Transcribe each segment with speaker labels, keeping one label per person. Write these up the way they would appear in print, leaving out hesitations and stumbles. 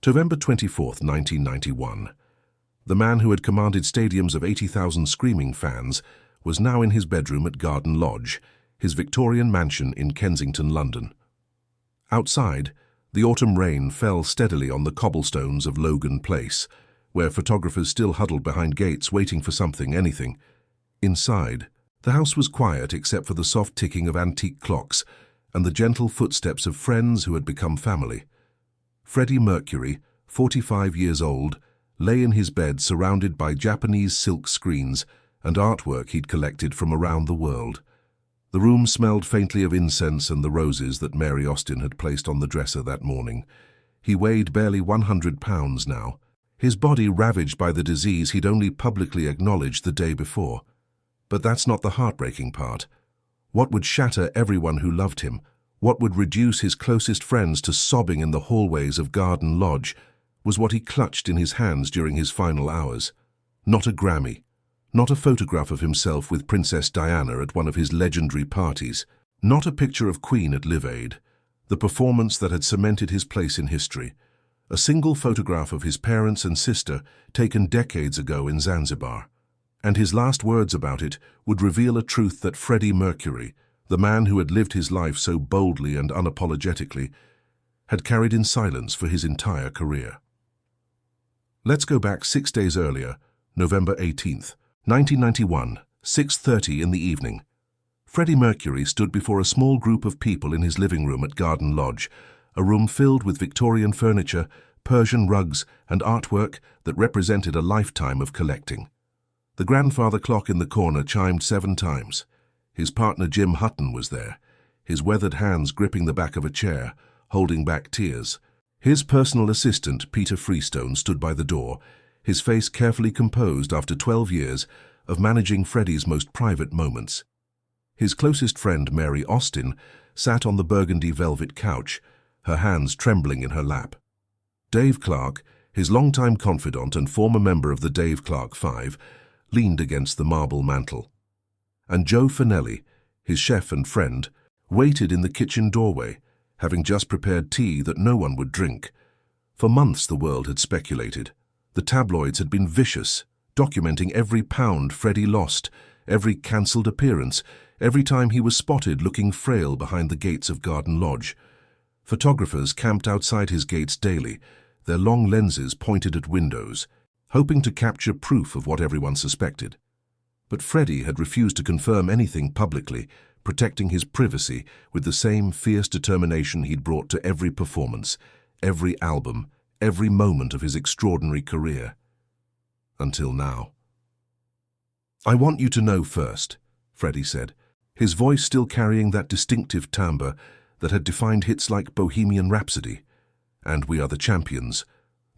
Speaker 1: November 24, 1991. The man who had commanded stadiums of 80,000 screaming fans was now in his bedroom at Garden Lodge, his Victorian mansion in Kensington, London. Outside, the autumn rain fell steadily on the cobblestones of Logan Place, where photographers still huddled behind gates waiting for something, anything. Inside, the house was quiet except for the soft ticking of antique clocks and the gentle footsteps of friends who had become family. Freddie Mercury, 45 years old, lay in his bed surrounded by Japanese silk screens and artwork he'd collected from around the world. The room smelled faintly of incense and the roses that Mary Austin had placed on the dresser that morning. He weighed barely 100 pounds now, his body ravaged by the disease he'd only publicly acknowledged the day before. But that's not the heartbreaking part. What would shatter everyone who loved him, what would reduce his closest friends to sobbing in the hallways of Garden Lodge, was what he clutched in his hands during his final hours. Not a Grammy, not a photograph of himself with Princess Diana at one of his legendary parties, not a picture of Queen at Live Aid, the performance that had cemented his place in history. A single photograph of his parents and sister taken decades ago in Zanzibar. And his last words about it would reveal a truth that Freddie Mercury, the man who had lived his life so boldly and unapologetically, had carried in silence for his entire career. Let's go back 6 days earlier, November 18th, 1991, 6:30 in the evening. Freddie Mercury stood before a small group of people in his living room at Garden Lodge, a room filled with Victorian furniture, Persian rugs, and artwork that represented a lifetime of collecting. The grandfather clock in the corner chimed 7 times. His partner Jim Hutton was there, his weathered hands gripping the back of a chair, holding back tears. His personal assistant, Peter Freestone, stood by the door, his face carefully composed after 12 years of managing Freddie's most private moments. His closest friend, Mary Austin, sat on the burgundy velvet couch, her hands trembling in her lap. Dave Clark, his longtime confidant and former member of the Dave Clark Five, leaned against the marble mantel. And Joe Finelli, his chef and friend, waited in the kitchen doorway, having just prepared tea that no one would drink. For months the world had speculated. The tabloids had been vicious, documenting every pound Freddie lost, every cancelled appearance, every time he was spotted looking frail behind the gates of Garden Lodge. Photographers camped outside his gates daily, their long lenses pointed at windows, hoping to capture proof of what everyone suspected. But Freddie had refused to confirm anything publicly, protecting his privacy with the same fierce determination he'd brought to every performance, every album, every moment of his extraordinary career. Until now. "I want you to know first," Freddie said, his voice still carrying that distinctive timbre that had defined hits like Bohemian Rhapsody, and We Are the Champions,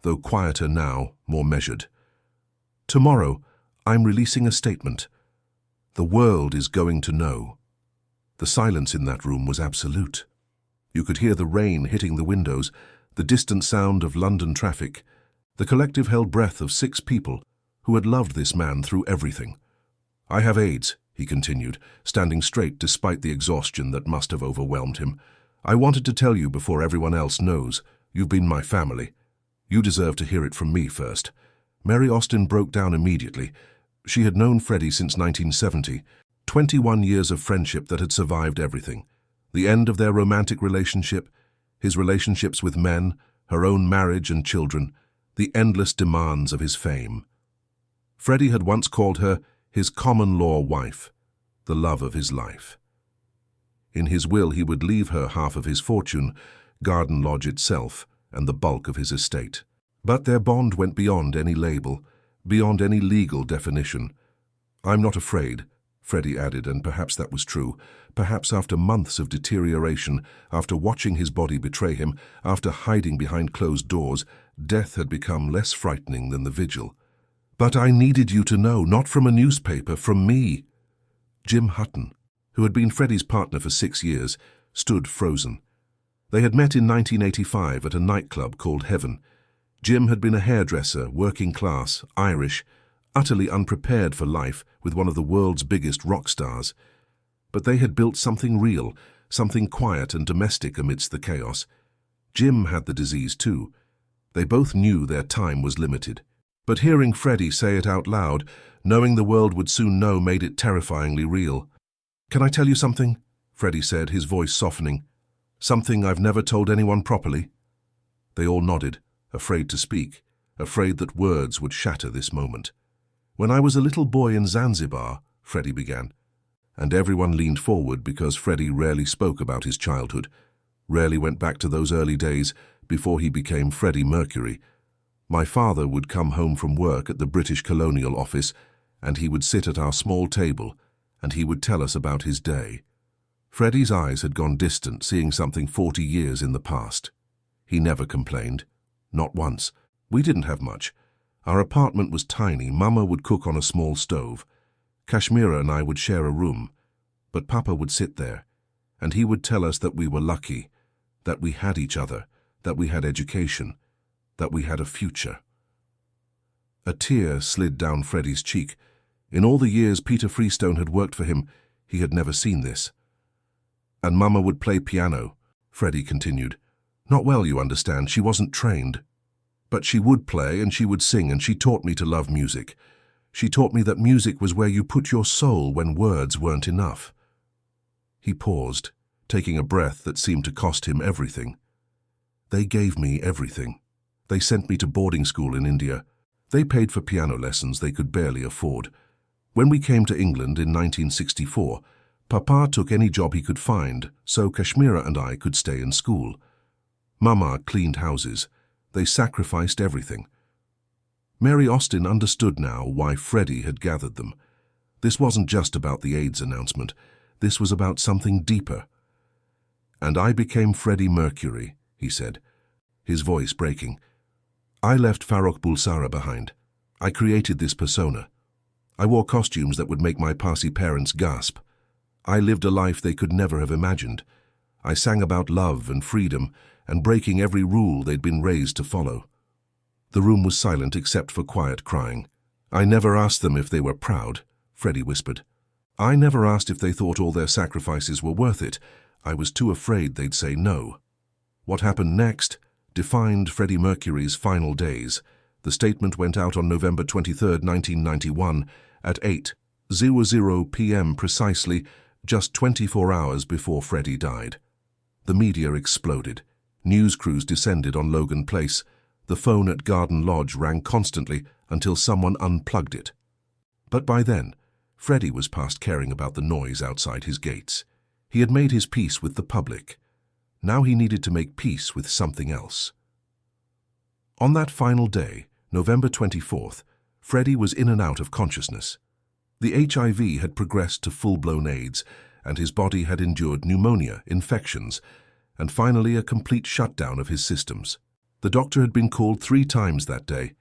Speaker 1: though quieter now, more measured. "Tomorrow, I'm releasing a statement. The world is going to know." The silence in that room was absolute. You could hear the rain hitting the windows, the distant sound of London traffic, the collective held breath of 6 people who had loved this man through everything. "I have AIDS," he continued, standing straight despite the exhaustion that must have overwhelmed him. "I wanted to tell you before everyone else knows. You've been my family. You deserve to hear it from me first." Mary Austin broke down immediately. She had known Freddie since 1970, 21 years of friendship that had survived everything. The end of their romantic relationship, his relationships with men, her own marriage and children, the endless demands of his fame. Freddie had once called her his common-law wife, the love of his life. In his will he would leave her half of his fortune, Garden Lodge itself, and the bulk of his estate. But their bond went beyond any label, beyond any legal definition. "I'm not afraid," Freddie added, and perhaps that was true. Perhaps after months of deterioration, after watching his body betray him, after hiding behind closed doors, death had become less frightening than the vigil. "But I needed you to know, not from a newspaper, from me." Jim Hutton, who had been Freddie's partner for 6 years, stood frozen. They had met in 1985 at a nightclub called Heaven. Jim had been a hairdresser, working class, Irish, utterly unprepared for life with one of the world's biggest rock stars. But they had built something real, something quiet and domestic amidst the chaos. Jim had the disease too, They both knew their time was limited. But hearing Freddie say it out loud, knowing the world would soon know, made it terrifyingly real. "Can I tell you something?" Freddie said, his voice softening. "Something I've never told anyone properly." They all nodded, afraid to speak, afraid that words would shatter this moment. "When I was a little boy in Zanzibar," Freddie began, and everyone leaned forward because Freddie rarely spoke about his childhood, rarely went back to those early days before he became Freddie Mercury. "My father would come home from work at the British Colonial Office, and he would sit at our small table, and he would tell us about his day." Freddie's eyes had gone distant, seeing something 40 years in the past. He never complained. Not once. "We didn't have much. Our apartment was tiny. Mama would cook on a small stove. Kashmira and I would share a room. But Papa would sit there, and he would tell us that we were lucky, that we had each other, that we had education, that we had a future." A tear slid down Freddie's cheek. In all the years Peter Freestone had worked for him, he had never seen this. "And Mama would play piano," Freddie continued. "Not well, you understand. She wasn't trained. But she would play and she would sing, and she taught me to love music. She taught me that music was where you put your soul when words weren't enough." He paused, taking a breath that seemed to cost him everything. "They gave me everything. They sent me to boarding school in India. They paid for piano lessons they could barely afford. When we came to England in 1964, Papa took any job he could find, so Kashmira and I could stay in school. Mama cleaned houses. They sacrificed everything." Mary Austin understood now why Freddie had gathered them. This wasn't just about the AIDS announcement. This was about something deeper. "And I became Freddie Mercury," he said, his voice breaking. "I left Farrokh Bulsara behind. I created this persona. I wore costumes that would make my Parsi parents gasp. I lived a life they could never have imagined. I sang about love and freedom and breaking every rule they'd been raised to follow." The room was silent except for quiet crying. "I never asked them if they were proud," Freddie whispered. "I never asked if they thought all their sacrifices were worth it. I was too afraid they'd say no." What happened next defined Freddie Mercury's final days. The statement went out on November 23, 1991, at 8:00 p.m. precisely, just 24 hours before Freddie died. The media exploded. News crews descended on Logan Place. The phone at Garden Lodge rang constantly until someone unplugged it. But by then, Freddie was past caring about the noise outside his gates. He had made his peace with the public. Now he needed to make peace with something else. On that final day, November 24th, Freddie was in and out of consciousness. The HIV had progressed to full-blown AIDS, and his body had endured pneumonia, infections, and finally a complete shutdown of his systems. The doctor had been called 3 times that day.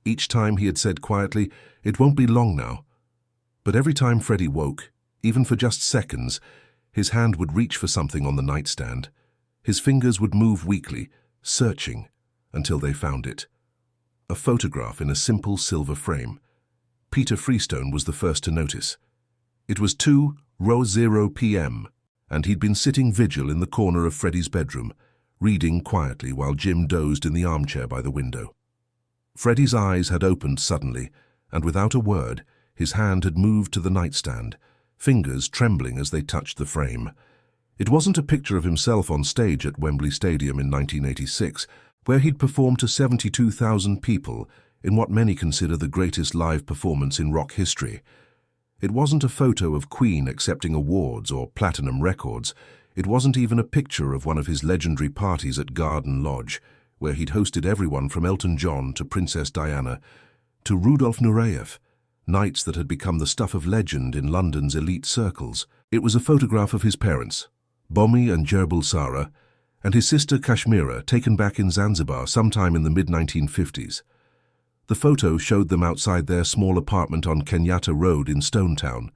Speaker 1: Each time he had said quietly, "It won't be long now." But every time Freddie woke, even for just seconds, his hand would reach for something on the nightstand. His fingers would move weakly, searching, until they found it. A photograph in a simple silver frame. Peter Freestone was the first to notice. It was 2:00 p.m., and he'd been sitting vigil in the corner of Freddie's bedroom, reading quietly while Jim dozed in the armchair by the window. Freddie's eyes had opened suddenly, and without a word, his hand had moved to the nightstand, fingers trembling as they touched the frame. It wasn't a picture of himself on stage at Wembley Stadium in 1986, where he'd performed to 72,000 people in what many consider the greatest live performance in rock history. It wasn't a photo of Queen accepting awards or platinum records. It wasn't even a picture of one of his legendary parties at Garden Lodge, where he'd hosted everyone from Elton John to Princess Diana to Rudolf Nureyev, nights that had become the stuff of legend in London's elite circles. It was a photograph of his parents, Bomi and Jerbul Sara, and his sister Kashmira, taken back in Zanzibar sometime in the mid-1950s. The photo showed them outside their small apartment on Kenyatta Road in Stonetown.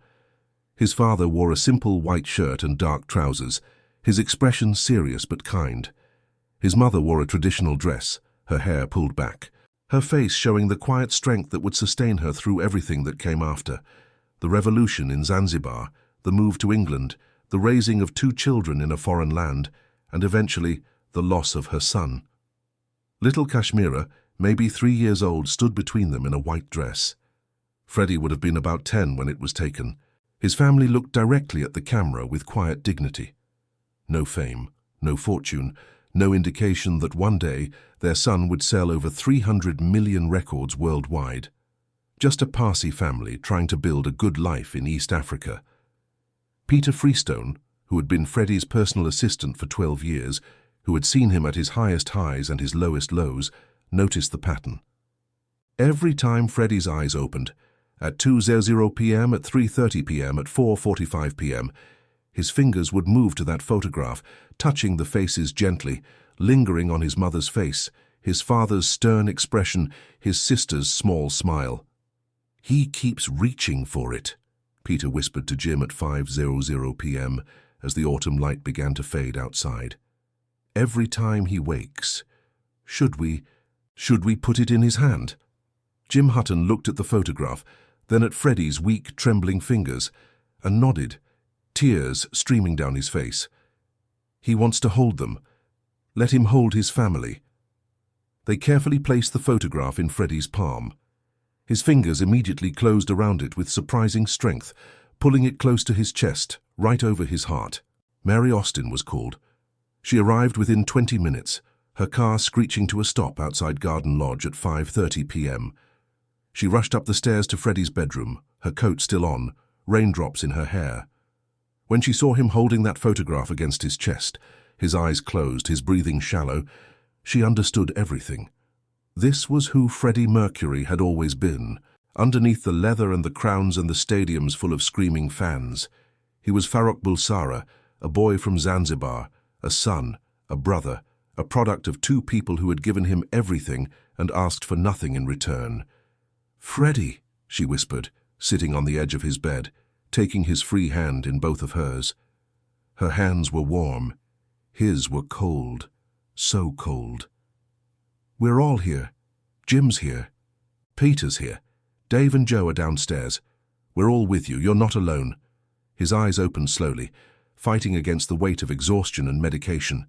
Speaker 1: His father wore a simple white shirt and dark trousers, his expression serious but kind. His mother wore a traditional dress, her hair pulled back, her face showing the quiet strength that would sustain her through everything that came after. The revolution in Zanzibar, the move to England, the raising of 2 children in a foreign land, and eventually the loss of her son. Little Kashmira, maybe 3 years old, stood between them in a white dress. Freddie would have been about 10 when it was taken. His family looked directly at the camera with quiet dignity. No fame, no fortune, no indication that one day their son would sell over 300 million records worldwide. Just a Parsi family trying to build a good life in East Africa. Peter Freestone, who had been Freddie's personal assistant for 12 years, who had seen him at his highest highs and his lowest lows, noticed the pattern. Every time Freddie's eyes opened, at 2:00 p.m., at 3:30 p.m., at 4:45 p.m., his fingers would move to that photograph, touching the faces gently, lingering on his mother's face, his father's stern expression, his sister's small smile. "He keeps reaching for it," Peter whispered to Jim at 5:00 p.m. as the autumn light began to fade outside. "Every time he wakes. Should we put it in his hand?" Jim Hutton looked at the photograph, then at Freddie's weak, trembling fingers, and nodded, tears streaming down his face. "He wants to hold them. Let him hold his family." They carefully placed the photograph in Freddie's palm. His fingers immediately closed around it with surprising strength, pulling it close to his chest, right over his heart. Mary Austin was called. She arrived within 20 minutes, her car screeching to a stop outside Garden Lodge at 5:30 p.m. She rushed up the stairs to Freddie's bedroom, her coat still on, raindrops in her hair. When she saw him holding that photograph against his chest, his eyes closed, his breathing shallow, she understood everything. This was who Freddie Mercury had always been, underneath the leather and the crowns and the stadiums full of screaming fans. He was Farrokh Bulsara, a boy from Zanzibar, a son, a brother, a product of two people who had given him everything and asked for nothing in return. "Freddie," she whispered, sitting on the edge of his bed, taking his free hand in both of hers. Her hands were warm. His were cold, so cold. "We're all here. Jim's here. Peter's here. Dave and Joe are downstairs. We're all with you. You're not alone." His eyes opened slowly, fighting against the weight of exhaustion and medication.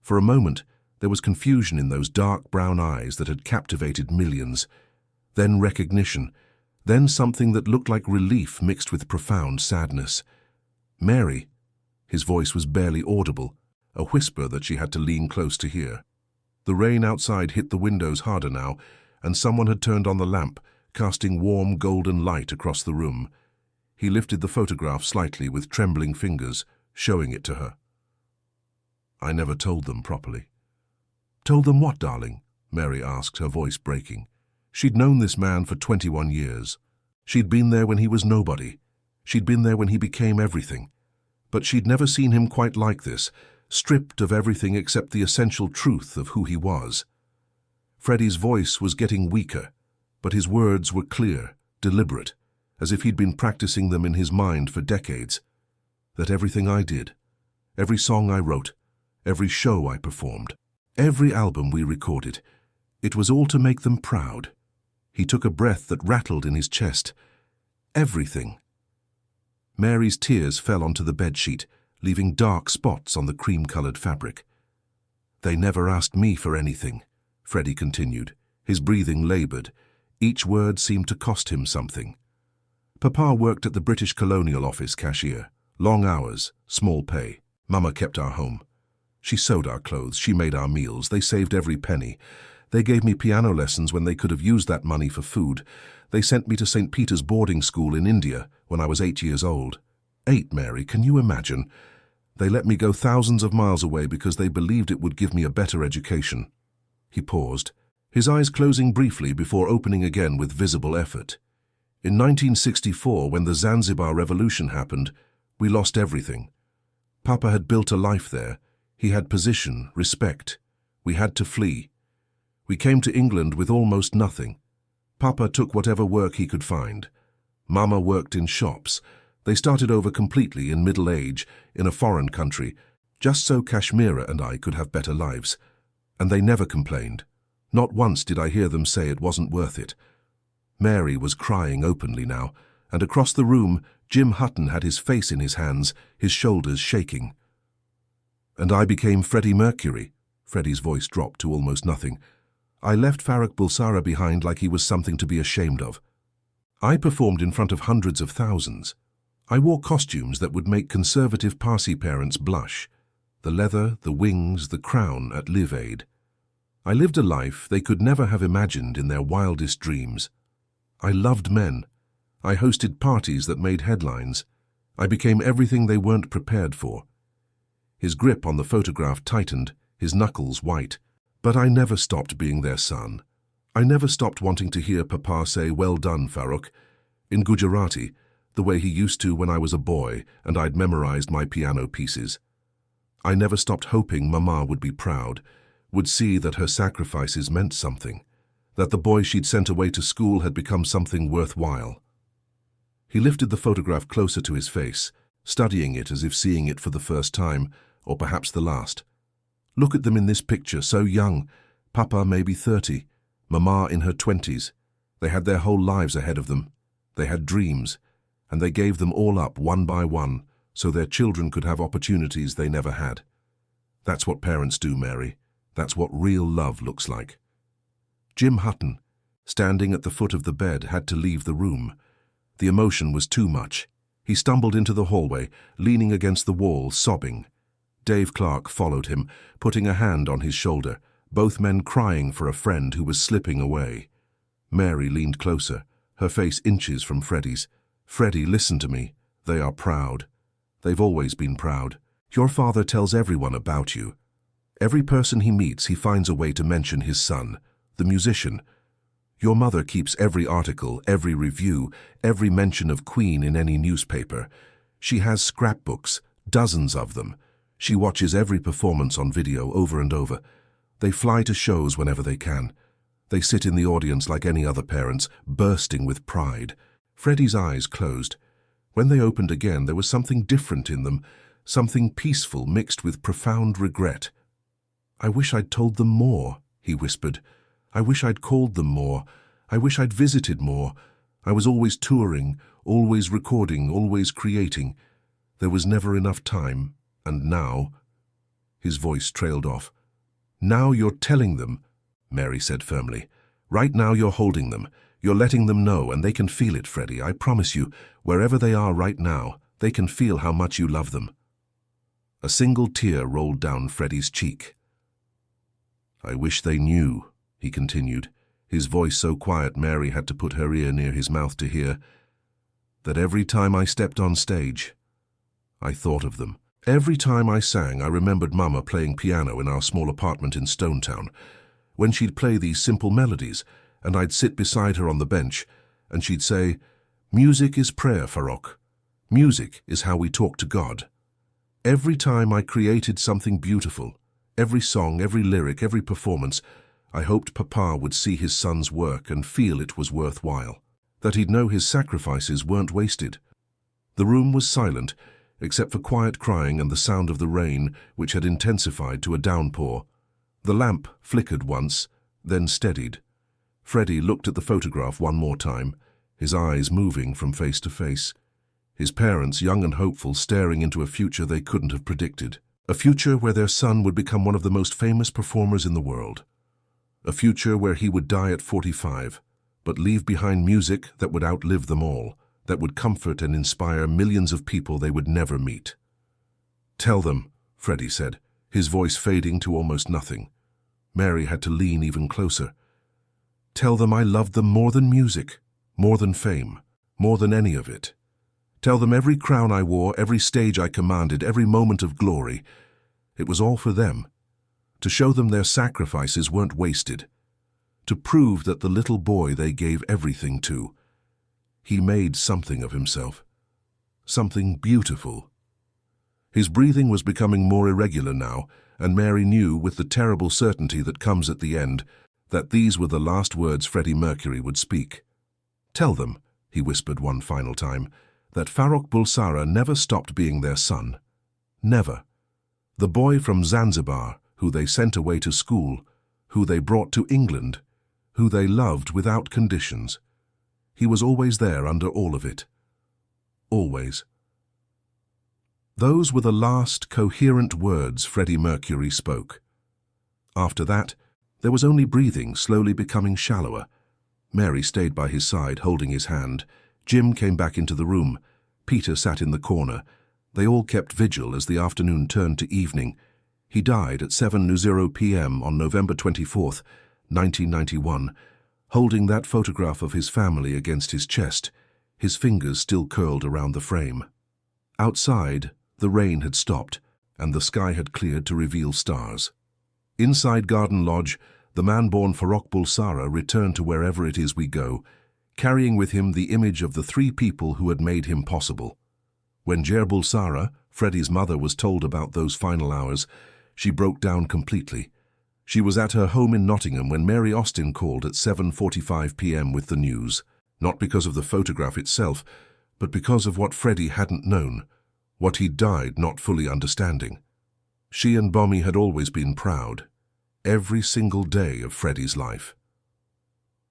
Speaker 1: For a moment, there was confusion in those dark brown eyes that had captivated millions. Then recognition, then something that looked like relief mixed with profound sadness. "Mary," his voice was barely audible, a whisper that she had to lean close to hear. The rain outside hit the windows harder now, and someone had turned on the lamp, casting warm golden light across the room. He lifted the photograph slightly with trembling fingers, showing it to her. "I never told them properly." "Told them what, darling?" Mary asked, her voice breaking. She'd known this man for 21 years. She'd been there when he was nobody. She'd been there when he became everything. But she'd never seen him quite like this, stripped of everything except the essential truth of who he was. Freddie's voice was getting weaker, but his words were clear, deliberate, as if he'd been practicing them in his mind for decades. "That everything I did, every song I wrote, every show I performed, every album we recorded, it was all to make them proud." He took a breath that rattled in his chest. "Everything." Mary's tears fell onto the bedsheet, leaving dark spots on the cream-colored fabric. "They never asked me for anything," Freddie continued, his breathing labored. Each word seemed to cost him something. "Papa worked at the British Colonial Office cashier. Long hours, small pay. Mama kept our home. She sewed our clothes, she made our meals, they saved every penny. They gave me piano lessons when they could have used that money for food. They sent me to St. Peter's boarding school in India when I was 8 years old. 8, Mary, can you imagine? They let me go thousands of miles away because they believed it would give me a better education." He paused, his eyes closing briefly before opening again with visible effort. "In 1964, when the Zanzibar Revolution happened, we lost everything. Papa had built a life there. He had position, respect. We had to flee. We came to England with almost nothing. Papa took whatever work he could find. Mama worked in shops. They started over completely in middle age, in a foreign country, just so Kashmira and I could have better lives. And they never complained. Not once did I hear them say it wasn't worth it." Mary was crying openly now, and across the room, Jim Hutton had his face in his hands, his shoulders shaking. "And I became Freddie Mercury." Freddie's voice dropped to almost nothing. I left Farrokh Bulsara behind like he was something to be ashamed of. I performed in front of hundreds of thousands. I wore costumes that would make conservative Parsi parents blush. The leather, the wings, the crown at Live Aid. I lived a life they could never have imagined in their wildest dreams. I loved men. I hosted parties that made headlines. I became everything they weren't prepared for. His grip on the photograph tightened, his knuckles white. But I never stopped being their son. I never stopped wanting to hear Papa say, "Well done, Farrokh," in Gujarati, the way he used to when I was a boy and I'd memorized my piano pieces. I never stopped hoping Mama would be proud, would see that her sacrifices meant something, that the boy she'd sent away to school had become something worthwhile. He lifted the photograph closer to his face, studying it as if seeing it for the first time, or perhaps the last. Look at them in this picture, so young. Papa maybe 30, Mama in her 20s. They had their whole lives ahead of them. They had dreams, and they gave them all up one by one so their children could have opportunities they never had. That's what parents do, Mary. That's what real love looks like. Jim Hutton, standing at the foot of the bed, had to leave the room. The emotion was too much. He stumbled into the hallway, leaning against the wall, sobbing. Dave Clark followed him, putting a hand on his shoulder, both men crying for a friend who was slipping away. Mary leaned closer, her face inches from Freddie's. "Freddie, listen to me. They are proud. They've always been proud. Your father tells everyone about you. Every person he meets, he finds a way to mention his son, the musician. Your mother keeps every article, every review, every mention of Queen in any newspaper. She has scrapbooks, dozens of them. She watches every performance on video over and over. They fly to shows whenever they can. They sit in the audience like any other parents, bursting with pride." Freddie's eyes closed. When they opened again, there was something different in them, something peaceful mixed with profound regret. "I wish I'd told them more," he whispered. "I wish I'd called them more. I wish I'd visited more. I was always touring, always recording, always creating. There was never enough time. And now—" His voice trailed off. "Now you're telling them," Mary said firmly. "Right now you're holding them. You're letting them know, and they can feel it, Freddie. I promise you, wherever they are right now, they can feel how much you love them." A single tear rolled down Freddie's cheek. "I wish they knew," he continued, his voice so quiet Mary had to put her ear near his mouth to hear, "that every time I stepped on stage, I thought of them. Every time I sang, I remembered Mama playing piano in our small apartment in Stonetown, when she'd play these simple melodies, and I'd sit beside her on the bench, and she'd say, 'Music is prayer, Farrokh. Music is how we talk to God.' Every time I created something beautiful, every song, every lyric, every performance, I hoped Papa would see his son's work and feel it was worthwhile, that he'd know his sacrifices weren't wasted." The room was silent, except for quiet crying and the sound of the rain, which had intensified to a downpour. The lamp flickered once, then steadied. Freddie looked at the photograph one more time, his eyes moving from face to face. His parents, young and hopeful, staring into a future they couldn't have predicted. A future where their son would become one of the most famous performers in the world. A future where he would die at 45, but leave behind music that would outlive them all, that would comfort and inspire millions of people they would never meet. "Tell them," Freddie said, his voice fading to almost nothing. Mary had to lean even closer. "Tell them I loved them more than music, more than fame, more than any of it. Tell them every crown I wore, every stage I commanded, every moment of glory, it was all for them. To show them their sacrifices weren't wasted. To prove that the little boy they gave everything to, he made something of himself. Something beautiful." His breathing was becoming more irregular now, and Mary knew, with the terrible certainty that comes at the end, that these were the last words Freddie Mercury would speak. "Tell them," he whispered one final time, "that Farrokh Bulsara never stopped being their son. Never. The boy from Zanzibar, who they sent away to school, who they brought to England, who they loved without conditions. He was always there under all of it. Always." Those were the last coherent words Freddie Mercury spoke. After that, There was only breathing, slowly becoming shallower. Mary stayed by his side, holding his hand. Jim came back into the room. Peter sat in the corner. They all kept vigil as the afternoon turned to evening. He died at 7:00 p.m. on November 24th, 1991, holding that photograph of his family against his chest, his fingers still curled around the frame. Outside, the rain had stopped, and the sky had cleared to reveal stars. Inside Garden Lodge, the man-born Farrokh Bulsara returned to wherever it is we go, carrying with him the image of the three people who had made him possible. When Jer Bulsara, Freddie's mother, was told about those final hours, she broke down completely. She was at her home in Nottingham when Mary Austin called at 7:45 p.m. with the news, not because of the photograph itself, but because of what Freddie hadn't known, what he'd died not fully understanding. She and Bomi had always been proud, every single day of Freddie's life.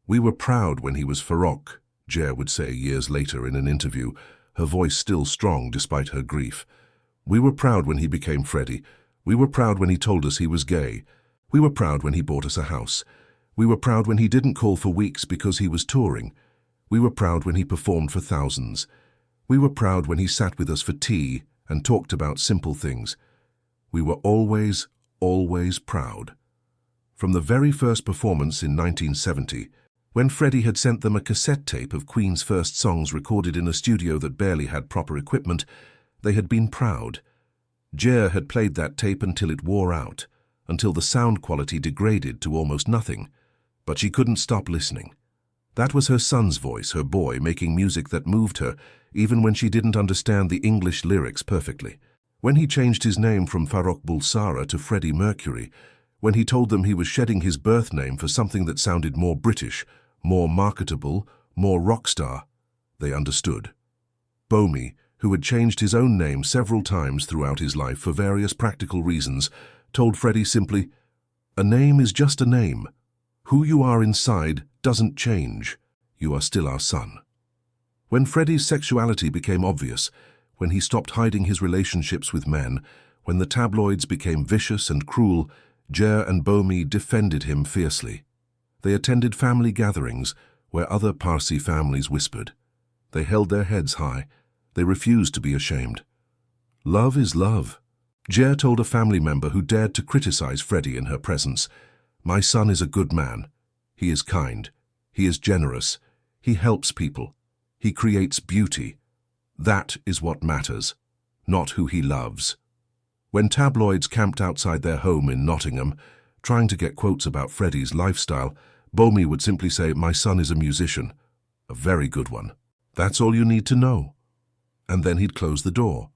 Speaker 1: "We were proud when he was Farrokh," Jer would say years later in an interview, her voice still strong despite her grief. "We were proud when he became Freddie. We were proud when he told us he was gay. We were proud when he bought us a house. We were proud when he didn't call for weeks because he was touring. We were proud when he performed for thousands. We were proud when he sat with us for tea and talked about simple things. We were always, always proud." From the very first performance in 1970, when Freddie had sent them a cassette tape of Queen's first songs recorded in a studio that barely had proper equipment, they had been proud. Jer had played that tape until it wore out, until the sound quality degraded to almost nothing, but she couldn't stop listening. That was her son's voice, her boy, making music that moved her, even when she didn't understand the English lyrics perfectly. When he changed his name from Farrokh Bulsara to Freddie Mercury, when he told them he was shedding his birth name for something that sounded more British, more marketable, more rock star, they understood. Bomi, who had changed his own name several times throughout his life for various practical reasons, told Freddie simply, "A name is just a name. Who you are inside doesn't change. You are still our son." When Freddie's sexuality became obvious, when he stopped hiding his relationships with men, when the tabloids became vicious and cruel, Jer and Bomi defended him fiercely. They attended family gatherings where other Parsi families whispered. They held their heads high. They refused to be ashamed. Love is love. Jer told a family member who dared to criticize Freddie in her presence, "My son is a good man. He is kind. He is generous. He helps people. He creates beauty. That is what matters, not who he loves." When tabloids camped outside their home in Nottingham, trying to get quotes about Freddie's lifestyle, Bomi would simply say, "My son is a musician. A very good one. That's all you need to know." And then he'd close the door.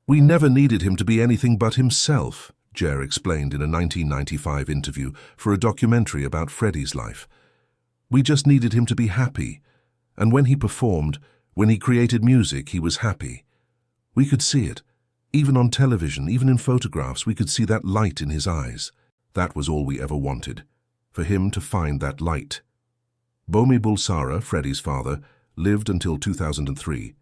Speaker 1: "We never needed him to be anything but himself," Jer explained in a 1995 interview for a documentary about Freddie's life. "We just needed him to be happy. And when he performed, when he created music, he was happy. We could see it. Even on television, even in photographs, we could see that light in his eyes. That was all we ever wanted, for him to find that light." Bomi Bulsara, Freddie's father, lived until 2003.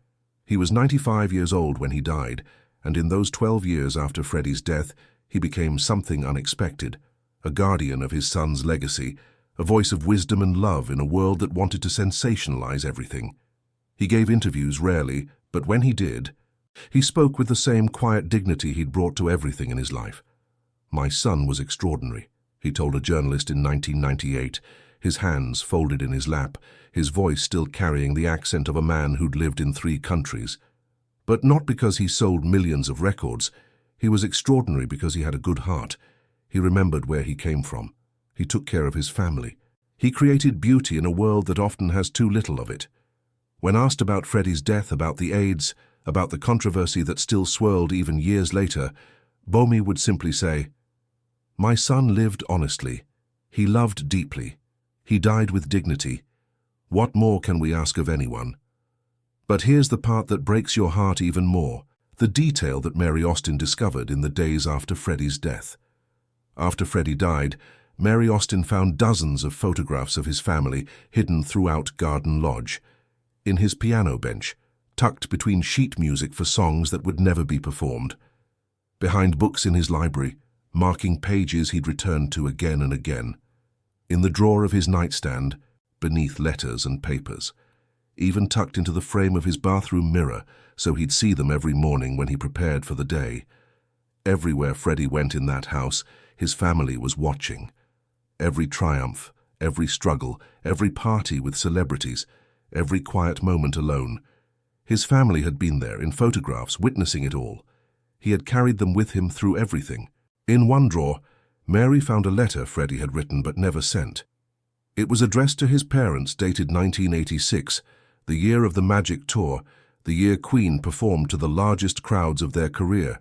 Speaker 1: He was 95 years old when he died, and in those 12 years after Freddie's death, he became something unexpected, a guardian of his son's legacy, a voice of wisdom and love in a world that wanted to sensationalize everything. He gave interviews rarely, but when he did, he spoke with the same quiet dignity he'd brought to everything in his life. "My son was extraordinary," he told a journalist in 1998, his hands folded in his lap, his voice still carrying the accent of a man who'd lived in 3 countries. But not because he sold millions of records. He was extraordinary because he had a good heart. He remembered where he came from. He took care of his family. He created beauty in a world that often has too little of it. When asked about Freddie's death, about the AIDS, about the controversy that still swirled even years later, Bomi would simply say, "My son lived honestly. He loved deeply. He died with dignity. What more can we ask of anyone?" But here's the part that breaks your heart even more, the detail that Mary Austin discovered in the days after Freddie's death. After Freddie died, Mary Austin found dozens of photographs of his family hidden throughout Garden Lodge, in his piano bench, tucked between sheet music for songs that would never be performed, behind books in his library, marking pages he'd returned to again and again. in the drawer of his nightstand, beneath letters and papers, even tucked into the frame of his bathroom mirror so he'd see them every morning when he prepared for the day. Everywhere Freddie went in that house, his family was watching. Every triumph, every struggle, every party with celebrities, every quiet moment alone. His family had been there in photographs, witnessing it all. He had carried them with him through everything. In one drawer, Mary found a letter Freddie had written but never sent. It was addressed to his parents, dated 1986, the year of the Magic Tour, the year Queen performed to the largest crowds of their career.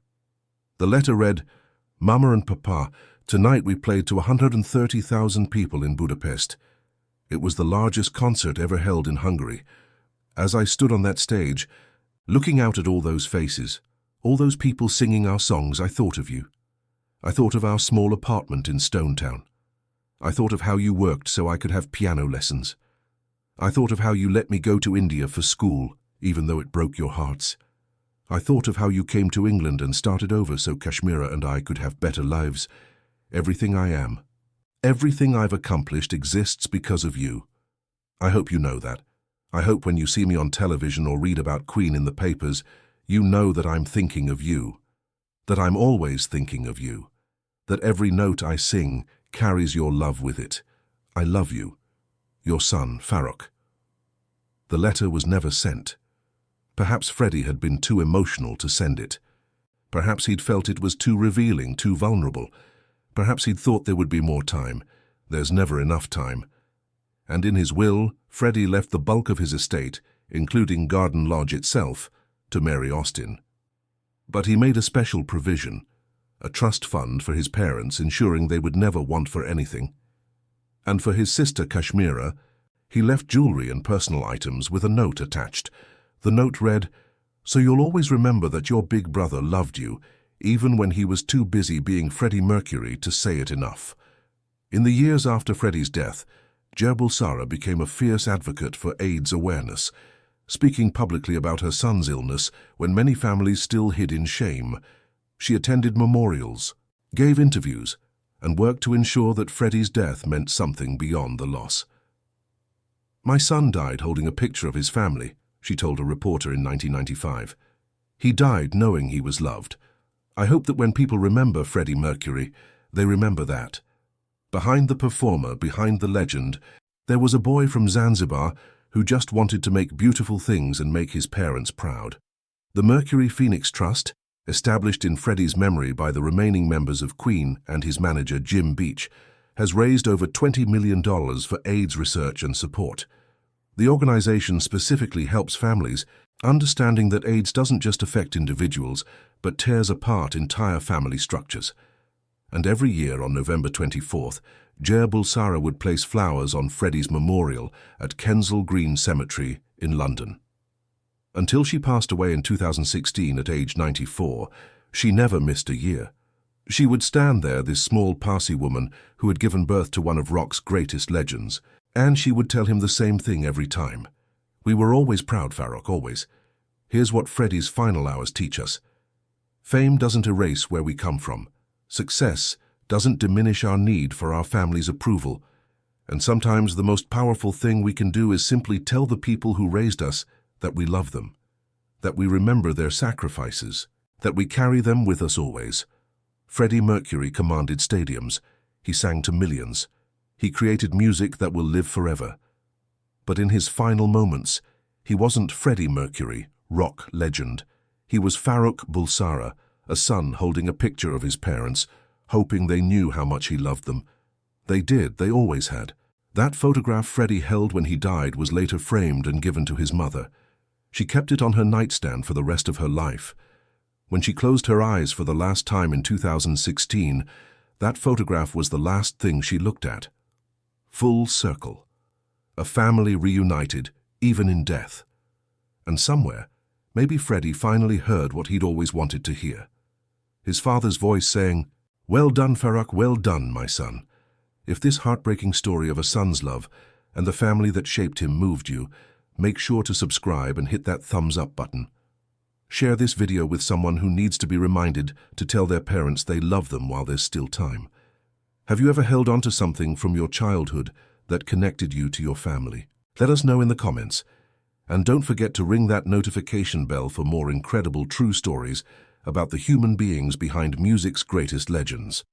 Speaker 1: The letter read, "Mama and Papa, tonight we played to 130,000 people in Budapest. It was the largest concert ever held in Hungary. As I stood on that stage, looking out at all those faces, all those people singing our songs, I thought of you. I thought of our small apartment in Stonetown. I thought of how you worked so I could have piano lessons. I thought of how you let me go to India for school, even though it broke your hearts. I thought of how you came to England and started over so Kashmira and I could have better lives. Everything I am, everything I've accomplished exists because of you. I hope you know that. I hope when you see me on television or read about Queen in the papers, you know that I'm thinking of you, that I'm always thinking of you, that every note I sing carries your love with it. I love you. Your son, Farrokh." The letter was never sent. Perhaps Freddie had been too emotional to send it. Perhaps he'd felt it was too revealing, too vulnerable. Perhaps he'd thought there would be more time. There's never enough time. And in his will, Freddie left the bulk of his estate, including Garden Lodge itself, to Mary Austin. But he made a special provision, a trust fund for his parents, ensuring they would never want for anything. And for his sister Kashmira, he left jewelry and personal items with a note attached. The note read, "So you'll always remember that your big brother loved you, even when he was too busy being Freddie Mercury to say it enough." In the years after Freddie's death, Bulsara became a fierce advocate for AIDS awareness, speaking publicly about her son's illness when many families still hid in shame. She attended memorials, gave interviews, and worked to ensure that Freddie's death meant something beyond the loss. "My son died holding a picture of his family," she told a reporter in 1995. "He died knowing he was loved. I hope that when people remember Freddie Mercury, they remember that. Behind the performer, behind the legend, there was a boy from Zanzibar who just wanted to make beautiful things and make his parents proud." The Mercury Phoenix Trust, established in Freddie's memory by the remaining members of Queen and his manager Jim Beach, has raised over $20 million for AIDS research and support. The organization specifically helps families, understanding that AIDS doesn't just affect individuals, but tears apart entire family structures. And every year on November 24th, Bulsara would place flowers on Freddie's memorial at Kensal Green Cemetery in London. Until she passed away in 2016 at age 94, she never missed a year. She would stand there, this small Parsi woman who had given birth to one of rock's greatest legends, and she would tell him the same thing every time. "We were always proud, Farrokh, always. Here's what Freddie's final hours teach us. Fame doesn't erase where we come from. Success doesn't diminish our need for our family's approval. And sometimes the most powerful thing we can do is simply tell the people who raised us that we love them, that we remember their sacrifices, that we carry them with us always." Freddie Mercury commanded stadiums. He sang to millions. He created music that will live forever. But in his final moments, he wasn't Freddie Mercury, rock legend. He was Farrokh Bulsara, a son holding a picture of his parents, hoping they knew how much he loved them. They did, they always had. That photograph Freddie held when he died was later framed and given to his mother. She kept it on her nightstand for the rest of her life. When she closed her eyes for the last time in 2016, that photograph was the last thing she looked at. Full circle. A family reunited, even in death. And somewhere, maybe Freddie finally heard what he'd always wanted to hear. His father's voice saying, "Well done, Farrokh, well done, my son. If this heartbreaking story of a son's love and the family that shaped him moved you, make sure to subscribe and hit that thumbs up button. Share this video with someone who needs to be reminded to tell their parents they love them while there's still time. Have you ever held on to something from your childhood that connected you to your family? Let us know in the comments. And don't forget to ring that notification bell for more incredible true stories about the human beings behind music's greatest legends.